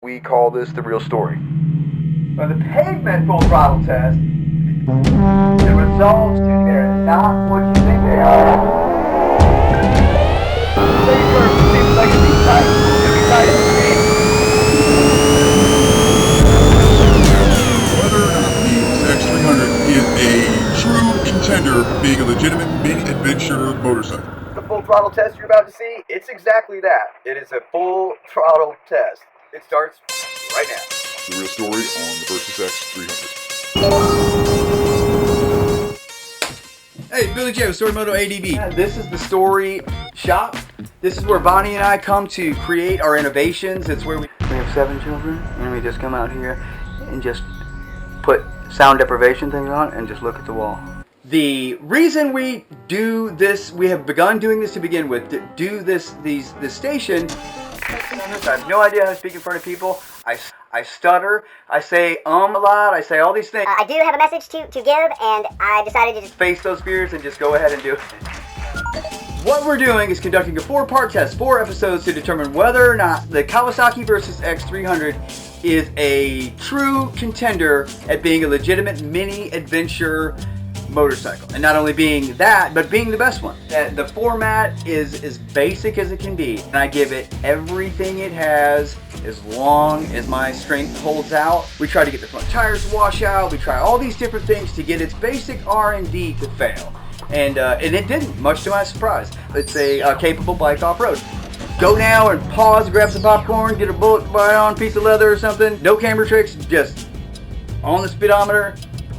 We call this the real story. But the pavement full throttle test, the results are not what you think they are. Safer seems like it'd be tight. It'd be tight as speed. Whether or not the X300 is a true contender for being a legitimate mini-adventure motorcycle. The full throttle test you're about to see, it's exactly that. It is a full throttle test. It starts right now. The real story on the Versys X300. Hey, Billy J with Story Moto ADV. This is the story shop. This is where Bonnie and I come to create our innovations. It's where we have 7 children, and we just come out here and just put sound deprivation things on and just look at the wall. The reason we do this, we have begun doing this to begin with, to do this station, I have no idea how to speak in front of people. I stutter, I say a lot, I say all these things. I do have a message to give, and I decided to just face those fears and just go ahead and do it. What we're doing is conducting a 4-part test, 4 episodes to determine whether or not the Kawasaki Versys X300 is a true contender at being a legitimate mini adventure motorcycle. And not only being that, but being the best one. The format is as basic as it can be. And I give it everything it has as long as my strength holds out. We try to get the front tires to wash out. We try all these different things to get its basic R&D to fail. And it didn't, much to my surprise. It's a capable bike off-road. Go now and pause, grab some popcorn, get a bullet bite on, piece of leather or something. No camera tricks, just on the speedometer,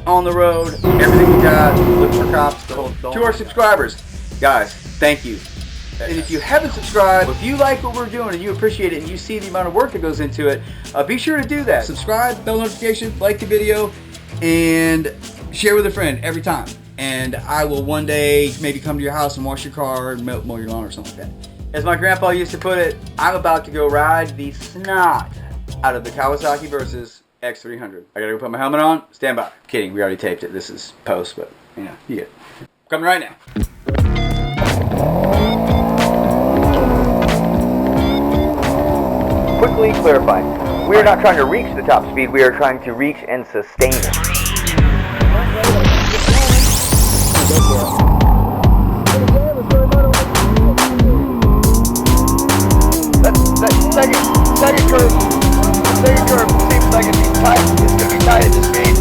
on the road, everything we got, look for cops, the whole to our subscribers, guys, thank you. And if you haven't subscribed, if you like what we're doing and you appreciate it and you see the amount of work that goes into it, be sure to do that. Subscribe, bell notification, like the video, and share with a friend every time. And I will one day maybe come to your house and wash your car and mow your lawn or something like that. As my grandpa used to put it, I'm about to go ride the snot out of the Kawasaki Versys X300. I gotta go put my helmet on. Stand by. Kidding, we already taped it. This is post, but you know, you get it. Coming right now. Quickly clarifying, we are not trying to reach the top speed, we are trying to reach and sustain it. Second curve seems like it's tight. It's going to be tight at this speed.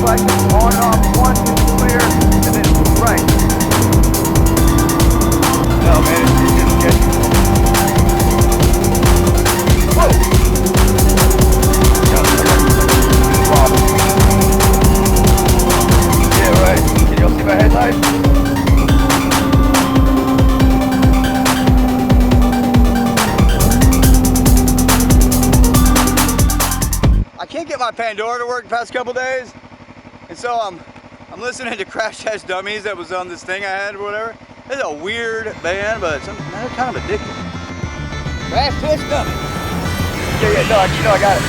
On and off, 1, clear, and then right. No, man, it didn't get you. Whoa! Yeah, right. Can y'all see my headlights? My Pandora to work the past couple days, and so I'm listening to Crash Test Dummies that was on this thing I had or whatever. It's a weird band, but they're kind of addictive. Crash Test Dummies. Yeah, no, I got it.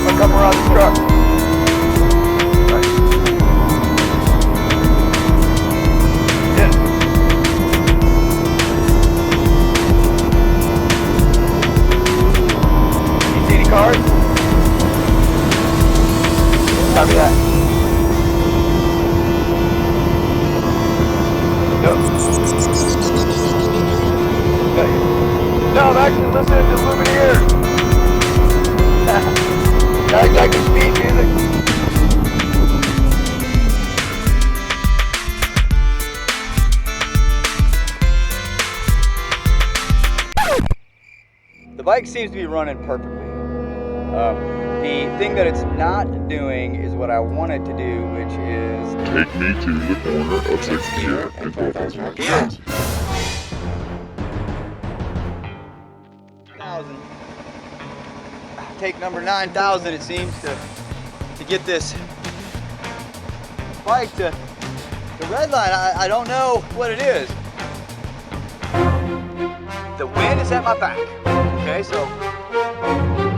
I'll come around the truck. Cars? Copy that. No. No, I'm actually listening to Lumineers. Not exactly speed music. The bike seems to be running perfectly. The thing that it's not doing is what I want it to do, which is Take me to the corner of 6th Street and 12th Street. 9,000. Take number 9,000, it seems, to get this bike to redline. I don't know what it is. The wind is at my back. Okay, so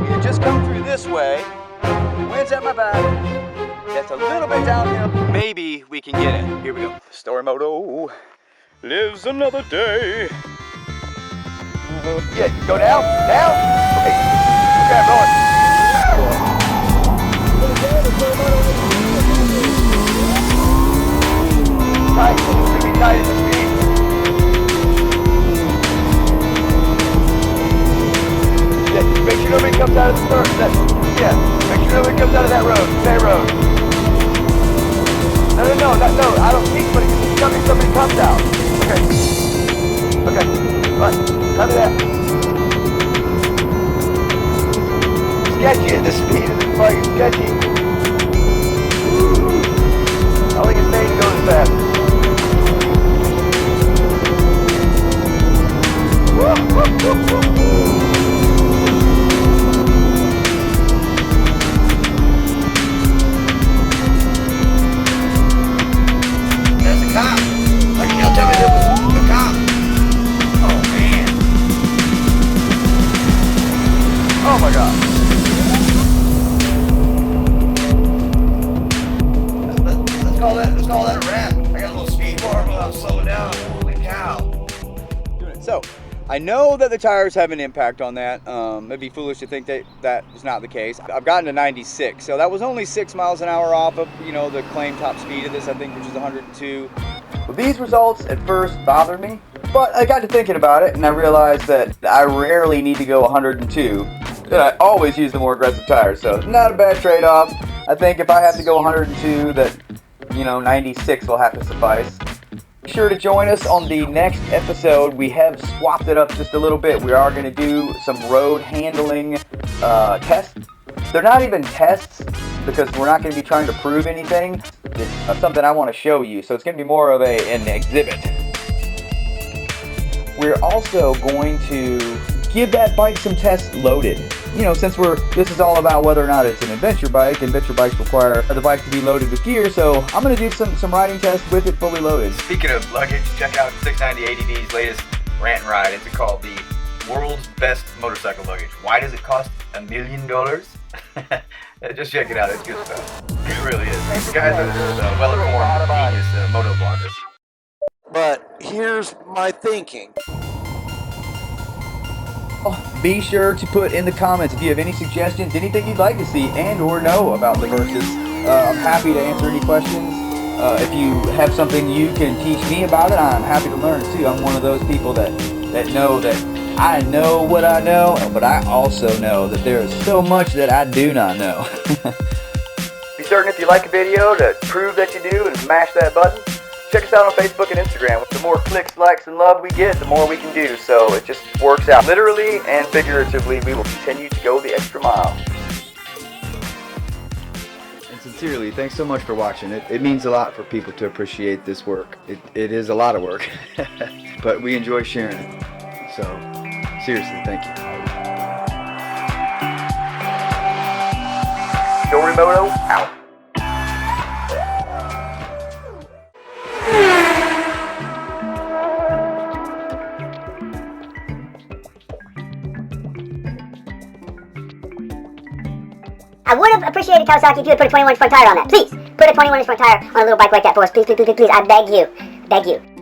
you just come through this way, wind's at my back, that's a little bit downhill, maybe we can get in. Here we go. Story Moto lives another day. Yeah, go down, down. Okay, I'm rolling. Tight, it's gonna be tight at the speed. Yeah, make sure nobody comes out of the third. Yeah, make sure nobody comes out of that road. That road. No, I don't think somebody comes out. Okay, right, copy that. Sketchy at the speed of this fucking sketchy. I think it's made to go this fast. There's a cop. Like you'll tell me there was a cop. Oh man. Oh my god. Let's call that a wrap. I got a little speed bar, but I'm slowing down. Holy cow. So, I know that the tires have an impact on that. It'd be foolish to think that that is not the case. I've gotten to 96, so that was only 6 miles an hour off of, you know, the claimed top speed of this, I think, which is 102. Well, these results at first bothered me, but I got to thinking about it and I realized that I rarely need to go 102. That I always use the more aggressive tires, so not a bad trade-off. I think if I have to go 102, that, you know, 96 will have to suffice. Be sure to join us on the next episode. We have swapped it up just a little bit. We are going to do some road handling tests. They're not even tests because we're not going to be trying to prove anything. It's something I want to show you, so it's going to be more of an exhibit. We're also going to give that bike some tests loaded. You know, since this is all about whether or not it's an adventure bike, adventure bikes require the bike to be loaded with gear, so I'm going to do some riding tests with it fully loaded. Speaking of luggage, check out 690 ADV's latest rant and ride. It's called the World's Best Motorcycle Luggage. Why does it cost $1 million? Just check it out, it's good stuff. It really is. These guys are well-informed, genius motovloggers. But here's my thinking. Be sure to put in the comments if you have any suggestions, anything you'd like to see and or know about the Versys. I'm happy to answer any questions. If you have something you can teach me about it, I'm happy to learn too. I'm one of those people that know that I know what I know, but I also know that there is so much that I do not know. Be certain if you like a video to prove that you do and smash that button. Check us out on Facebook and Instagram. The more clicks, likes, and love we get, the more we can do. So it just works out. Literally and figuratively, we will continue to go the extra mile. And sincerely, thanks so much for watching. It means a lot for people to appreciate this work. It is a lot of work, but we enjoy sharing it. So, seriously, thank you. Moto out. I would have appreciated, Kawasaki, if you had put a 21-inch front tire on that. Please, put a 21-inch front tire on a little bike like that for us. Please, please, please, please, I beg you. Beg you.